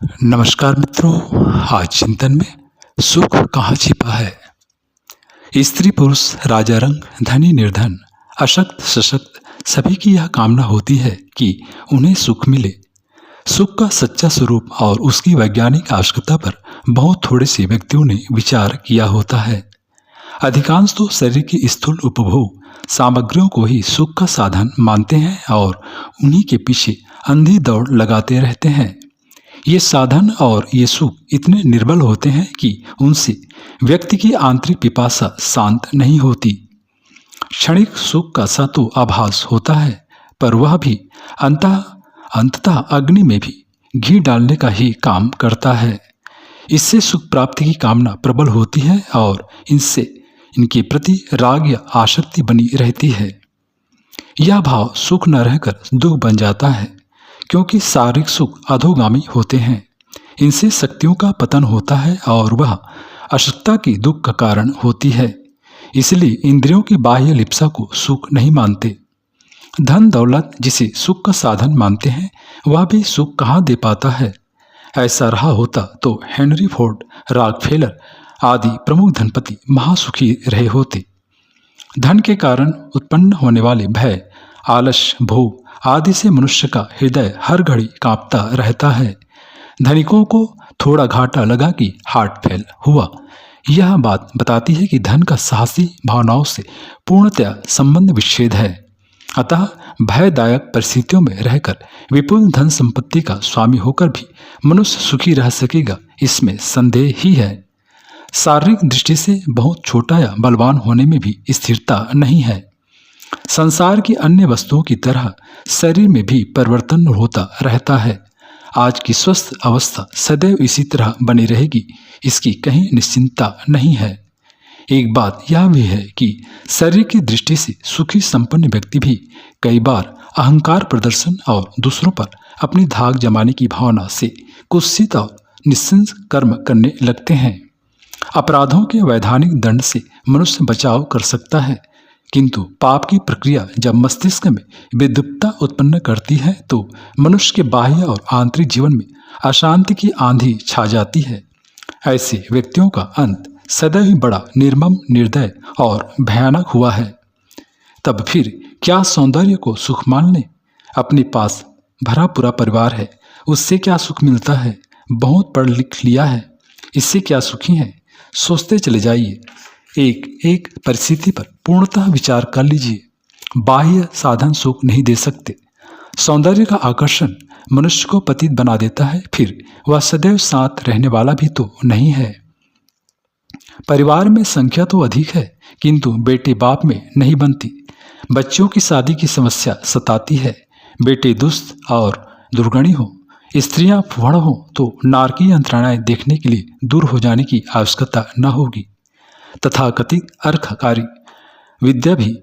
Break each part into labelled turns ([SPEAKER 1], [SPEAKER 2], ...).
[SPEAKER 1] नमस्कार मित्रों। आज चिंतन में सुख कहाँ छिपा है। स्त्री पुरुष, राजा रंग, धनी निर्धन, अशक्त सशक्त, सभी की यह कामना होती है कि उन्हें सुख मिले। सुख का सच्चा स्वरूप और उसकी वैज्ञानिक आवश्यकता पर बहुत थोड़े से व्यक्तियों ने विचार किया होता है। अधिकांश तो शरीर की स्थूल उपभोग सामग्रियों को ही सुख का साधन मानते हैं और उन्हीं के पीछे अंधी दौड़ लगाते रहते हैं। ये साधन और ये सुख इतने निर्बल होते हैं कि उनसे व्यक्ति की आंतरिक पिपासा शांत नहीं होती। क्षणिक सुख का सा तो आभास होता है, पर वह भी अंततः अग्नि में भी घी डालने का ही काम करता है। इससे सुख प्राप्ति की कामना प्रबल होती है और इनसे इनके प्रति राग या आसक्ति बनी रहती है। यह भाव सुख न रहकर दुख बन जाता है, क्योंकि शारीरिक सुख अधोगामी होते हैं। इनसे शक्तियों का पतन होता है और वह अशक्तता की दुख का कारण होती है। इसलिए इंद्रियों की बाह्य लिप्सा को सुख नहीं मानते। धन दौलत जिसे सुख का साधन मानते हैं, वह भी सुख कहाँ दे पाता है। ऐसा रहा होता तो हेनरी फोर्ड, रॉकफेलर आदि प्रमुख धनपति महासुखी रहे होते। धन के कारण उत्पन्न होने वाले भय, आलस, भोग आदि से मनुष्य का हृदय हर घड़ी कांपता रहता है। धनिकों को थोड़ा घाटा लगा कि हार्ट फेल हुआ। यह बात बताती है कि धन का साहसी भावनाओं से पूर्णतया संबंध विच्छेद है। अतः भयदायक परिस्थितियों में रहकर विपुल धन संपत्ति का स्वामी होकर भी मनुष्य सुखी रह सकेगा, इसमें संदेह ही है। शारीरिक दृष्टि से बहुत छोटा या बलवान होने में भी स्थिरता नहीं है। संसार की अन्य वस्तुओं की तरह शरीर में भी परिवर्तन होता रहता है। आज की स्वस्थ अवस्था सदैव इसी तरह बनी रहेगी, इसकी कहीं निश्चिंतता नहीं है। एक बात यह भी है कि शरीर की दृष्टि से सुखी संपन्न व्यक्ति भी कई बार अहंकार प्रदर्शन और दूसरों पर अपनी धाक जमाने की भावना से कुत्सित और निस्सिंस कर्म करने लगते हैं। अपराधों के वैधानिक दंड से मनुष्य बचाव कर सकता है, किंतु पाप की प्रक्रिया जब मस्तिष्क में विद्युप्ता उत्पन्न करती है तो मनुष्य के बाह्य और आंतरिक जीवन में अशांति की आंधी छा जाती है। ऐसे व्यक्तियों का अंत सदैव ही बड़ा निर्मम, निर्दय और भयानक हुआ है। तब फिर क्या सौंदर्य को सुख मान लें? अपने पास भरा पूरा परिवार है, उससे क्या सुख मिलता है? बहुत पढ़ लिख लिया है, इससे क्या सुखी हैं? सोचते चले जाइए। एक एक परिस्थिति पर पूर्णतः विचार कर लीजिए। बाह्य साधन सुख नहीं दे सकते। सौंदर्य का आकर्षण मनुष्य को पतित बना देता है, फिर वह सदैव साथ रहने वाला भी तो नहीं है। परिवार में संख्या तो अधिक है, किंतु बेटे बाप में नहीं बनती। बच्चों की शादी की समस्या सताती है। बेटे दुष्ट और दुर्गुणी हो, स्त्रियां फुहड़ हो तो नारकीय यंत्रणाएं देखने के लिए दूर हो जाने की आवश्यकता न होगी। तथाकथित अर्थकारी विद्या भी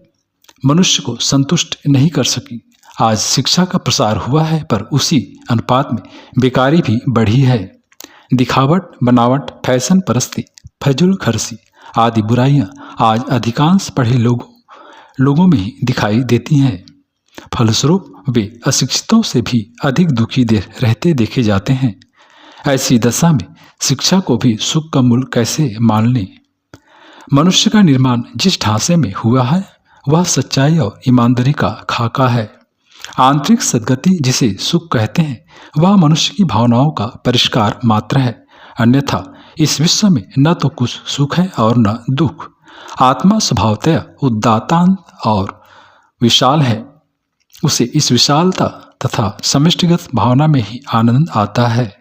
[SPEAKER 1] मनुष्य को संतुष्ट नहीं कर सकी। आज शिक्षा का प्रसार हुआ है, पर उसी अनुपात में बेकारी भी बढ़ी है। दिखावट, बनावट, फैशन परस्ती, फजूल खर्ची आदि बुराइयां आज अधिकांश पढ़े लोगों में ही दिखाई देती हैं। फलस्वरूप वे अशिक्षितों से भी अधिक दुखी रहते देखे जाते हैं। ऐसी दशा में शिक्षा को भी सुख का मूल कैसे मान लें? मनुष्य का निर्माण जिस ढांचे में हुआ है, वह सच्चाई और ईमानदारी का खाका है। आंतरिक सद्गति जिसे सुख कहते हैं, वह मनुष्य की भावनाओं का परिष्कार मात्र है। अन्यथा इस विश्व में न तो कुछ सुख है और न दुख। आत्मा स्वभावतः उदात्तांत और विशाल है। उसे इस विशालता तथा समष्टिगत भावना में ही आनंद आता है।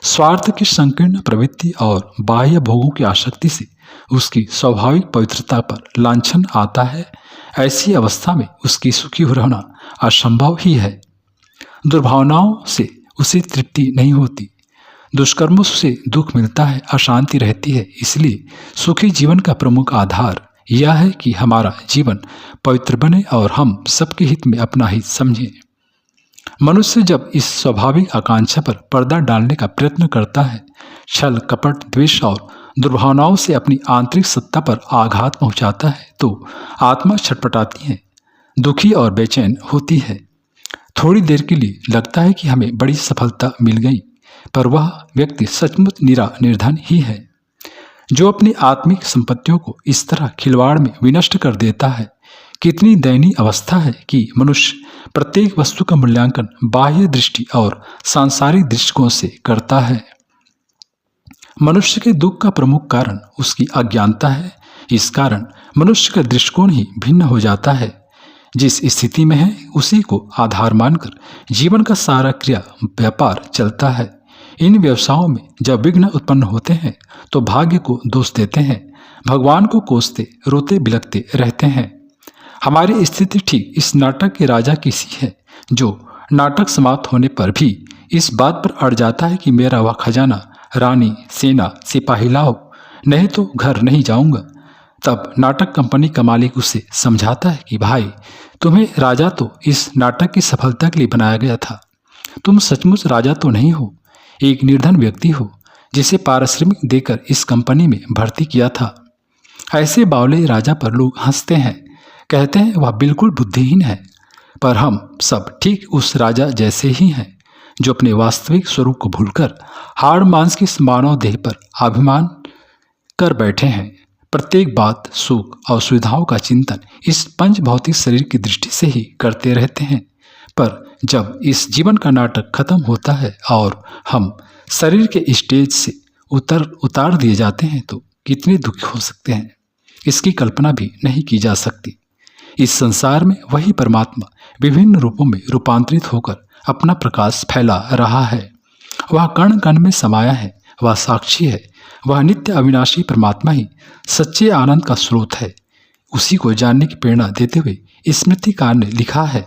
[SPEAKER 1] स्वार्थ की संकीर्ण प्रवृत्ति और बाह्य भोगों की आसक्ति से उसकी स्वाभाविक पवित्रता पर लांछन आता है। ऐसी अवस्था में उसकी सुखी रहना असंभव ही है। दुर्भावनाओं से उसे तृप्ति नहीं होती। दुष्कर्मों से दुख मिलता है, अशांति रहती है। इसलिए सुखी जीवन का प्रमुख आधार यह है कि हमारा जीवन पवित्र बने और हम सबके हित में अपना हित समझें। मनुष्य जब इस स्वाभाविक आकांक्षा पर पर्दा डालने का प्रयत्न करता है, छल, कपट, द्वेष और दुर्भावनाओं से अपनी आंतरिक सत्ता पर आघात पहुंचाता है, तो आत्मा छटपटाती है, दुखी और बेचैन होती है। थोड़ी देर के लिए लगता है कि हमें बड़ी सफलता मिल गई, पर वह व्यक्ति सचमुच निर्धन ही है जो अपनी आत्मिक संपत्तियों को इस तरह खिलवाड़ में विनष्ट कर देता है। कितनी दयनीय अवस्था है कि मनुष्य प्रत्येक वस्तु का मूल्यांकन बाह्य दृष्टि और सांसारिक दृष्टिकोण से करता है। मनुष्य के दुख का प्रमुख कारण उसकी अज्ञानता है। इस कारण मनुष्य का दृष्टिकोण ही भिन्न हो जाता है। जिस स्थिति में है उसी को आधार मानकर जीवन का सारा क्रिया व्यापार चलता है। इन व्यवसायों में जब विघ्न उत्पन्न होते हैं तो भाग्य को दोष देते हैं, भगवान को कोसते रोते बिलखते रहते हैं। हमारी स्थिति ठीक इस नाटक के राजा की सी है जो नाटक समाप्त होने पर भी इस बात पर अड़ जाता है कि मेरा वह खजाना, रानी, सेना, सिपाही लाओ, नहीं तो घर नहीं जाऊंगा। तब नाटक कंपनी का मालिक उसे समझाता है कि भाई, तुम्हें राजा तो इस नाटक की सफलता के लिए बनाया गया था, तुम सचमुच राजा तो नहीं हो, एक निर्धन व्यक्ति हो जिसे पारिश्रमिक देकर इस कंपनी में भर्ती किया था। ऐसे बावले राजा पर लोग हंसते हैं, कहते हैं वह बिल्कुल बुद्धिहीन है। पर हम सब ठीक उस राजा जैसे ही हैं जो अपने वास्तविक स्वरूप को भूलकर हाड़ मांस की मानव देह पर अभिमान कर बैठे हैं। प्रत्येक बात, सुख और सुविधाओं का चिंतन इस पंच भौतिक शरीर की दृष्टि से ही करते रहते हैं। पर जब इस जीवन का नाटक खत्म होता है और हम शरीर के स्टेज से उतार दिए जाते हैं तो कितने दुखी हो सकते हैं, इसकी कल्पना भी नहीं की जा सकती। इस संसार में वही परमात्मा विभिन्न रूपों में रूपांतरित होकर अपना प्रकाश फैला रहा है। वह कण कण में समाया है, वह साक्षी है, वह नित्य अविनाशी परमात्मा ही सच्चे आनंद का स्रोत है। उसी को जानने की प्रेरणा देते हुए स्मृतिकार ने लिखा है,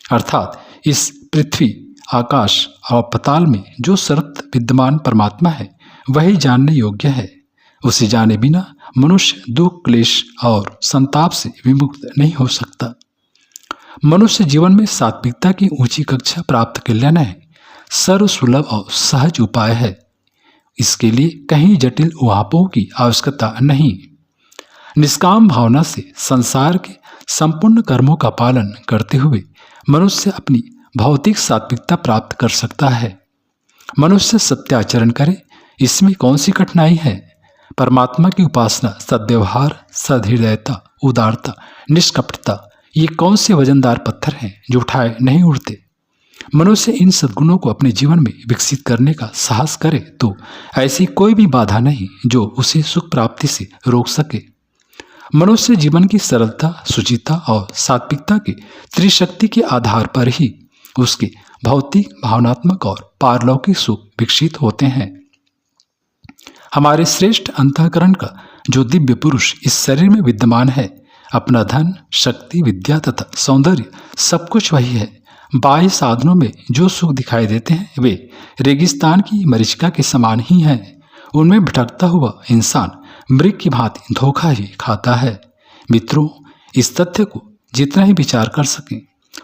[SPEAKER 1] अर्थात इस पृथ्वी, आकाश और पाताल में जो सर्वत्र विद्यमान परमात्मा है वही जानने योग्य है। उसे जाने बिना मनुष्य दुख, क्लेश और संताप से विमुक्त नहीं हो सकता। मनुष्य जीवन में सात्विकता की ऊंची कक्षा प्राप्त कर लेना है सर्वसुलभ और सहज उपाय है। इसके लिए कहीं जटिल उहापों की आवश्यकता नहीं। निष्काम भावना से संसार के संपूर्ण कर्मों का पालन करते हुए मनुष्य अपनी भौतिक सात्विकता प्राप्त कर सकता है। मनुष्य सत्याचरण करे, इसमें कौन सी कठिनाई है। परमात्मा की उपासना, सद्व्यवहार, सदहृदयता, उदारता, निष्कपटता, ये कौन से वजनदार पत्थर हैं जो उठाए नहीं उड़ते। मनुष्य इन सद्गुणों को अपने जीवन में विकसित करने का साहस करे तो ऐसी कोई भी बाधा नहीं जो उसे सुख प्राप्ति से रोक सके। मनुष्य जीवन की सरलता, शुचिता और सात्विकता के त्रिशक्ति के आधार पर ही उसके भौतिक, भावनात्मक और पारलौकिक सुख विकसित होते हैं। हमारे श्रेष्ठ अंतःकरण का जो दिव्य पुरुष इस शरीर में विद्यमान है, अपना धन, शक्ति, विद्या तथा सौंदर्य सब कुछ वही है। बाह्य साधनों में जो सुख दिखाई देते हैं वे रेगिस्तान की मरीचिका के समान ही हैं। उनमें भटकता हुआ इंसान मृग की भांति धोखा ही खाता है। मित्रों, इस तथ्य को जितना ही विचार कर सकें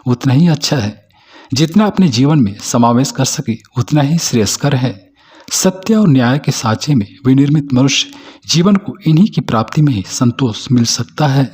[SPEAKER 1] उतना ही अच्छा है। जितना अपने जीवन में समावेश कर सके उतना ही श्रेयस्कर है। सत्य और न्याय के साँचे में विनिर्मित मनुष्य जीवन को इन्हीं की प्राप्ति में ही संतोष मिल सकता है।